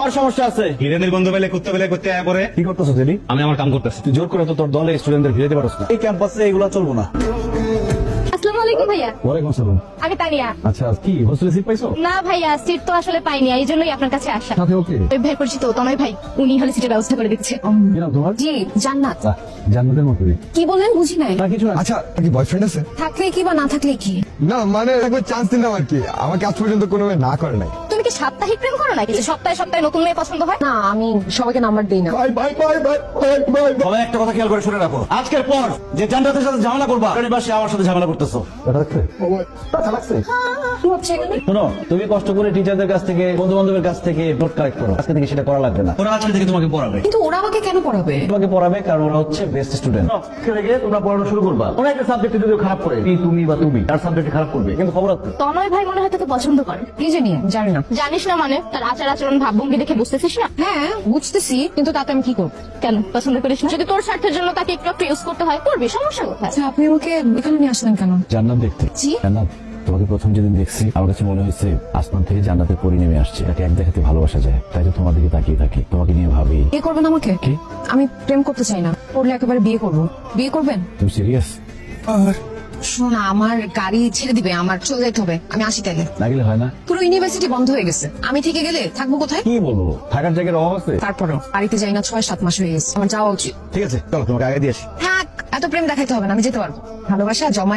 তোমার সমস্যা আছে। হিরেনের বন্ধু পেলে কুত্তা পেলে করতে আয় পরে কি করতেছো জেডি? আমি আমার কাম করতেছি। তুই জোর করে তো তোর দলে স্টুডেন্টদের ভিড়াতে পারছ না। এই ক্যাম্পাসে এগুলো চলবো না। আসসালামু আলাইকুম ভাইয়া। ওয়ালাইকুম আসসালাম। আগে তানিয়া। আচ্ছা কি হোস্টেলে সিট পাইছো? না ভাইয়া, সিট তো আসলে পাইনি, এই জন্যই আপনার কাছে আসা। সাথে ওকে ওই ভাই পরিচিত তনয় ভাই, উনি হলে সিটের ব্যবস্থা করে দিচ্ছে। কি নাম তোমার? জি জান্নাত। জান্নাতের মতো কি বললেন বুঝি নাই। না কিছু না। আচ্ছা কি বয়ফ্রেন্ড আছে? থাকলে কি বা না থাকলে কি? না মানে একবার চান্স দিলাম আর কি, আমাকে আজ পর্যন্ত কোনো মেয়ে না করে নাই। তুমি কি সাপ্তাহিক প্রেম করো নাকি যে সপ্তাহে সপ্তাহে নতুন মেয়ে পছন্দ হয়? না, আমি সবাইকে নাম্বার দেই না। Bye bye bye bye bye bye. সবাই একটা কথা খেয়াল করে শুনে রাখো, আজকের পর যে জান্নাতের সাথে ঝামেলা করবা সে আমার সাথে ঝামেলা করতেছো। আচ্ছা লাগছে? কি হচ্ছে এখানে? শোনো, তুমি কষ্ট করে টিচারদের কাছ থেকে বন্ধু বান্ধবের কাছ থেকে নোট কালেক্ট করো। আজকে থেকে সেটা করা লাগবে না। ওরা আজকে থেকে তোমাকে পড়াবে। কিন্তু ওরা আমাকে কেন পড়াবে? তোমাকে পড়াবে কারণ ওরা হচ্ছে বেস্ট স্টুডেন্ট। খেলে গিয়ে তোমরা পড়ানো শুরু করবা। ওরা একটা সাবজেক্টে যদি খারাপ করে, তুমি বা তুমি তার সাবজেক্টে খারাপ করবে, কিন্তু খবর আছে তনয় ভাই মনে হয় তোকে পছন্দ করে। কি জানি জানি না। জানিস না মানে? তার আচার আচরণ ভাবভঙ্গি দেখে বুঝতেছিস না? হ্যাঁ বুঝতেছি, কিন্তু তাতে আমি কি করবো? কেন পছন্দ করিস না? যদি তোর স্বার্থের জন্য তাকে একটু ইউজ করতে হয় করবি, সমস্যা কোথায়? আচ্ছা আপনি আমাকে এখানে নিয়ে আসলেন কেন? জান্নাত দেখতে। জি? জান্নাত, তোমাকে প্রথম যেদিন দেখছি আমার কাছে মনে হয়েছে আসমান থেকে জান্নাতের পরি নেমে আসছে। তাকে এক দেখাতে ভালোবাসা যায়, তাই তো তোমার দিকে তাকিয়ে থাকি, তোমাকে নিয়ে ভাবি। বিয়ে করবেন আমাকে? কি? আমি প্রেম করতে চাই না, করলে একেবারে বিয়ে করবো। বিয়ে করবেন? তুমি সিরিয়াস? শোন, আমার গাড়ি ছেড়ে দিবে, আমার চলে যেতে হবে, আমি আসি তাইলে। না গেলে হয় না? পুরো ইউনিভার্সিটি বন্ধ হয়ে গেছে, আমি থেকে গেলে থাকবো কোথায়? কি বলবো, থাকার জায়গার অভাব আছে। তারপরও বাড়িতে যাই না 6-7 মাস হয়ে গেছে, আমার যাওয়া উচিত। ঠিক আছে চলো তোমাকে আগে দিয়ে আসি। থাক, এত প্রেম দেখাইতে হবে না, আমি যেতে পারবো। ভালোবাসা জমা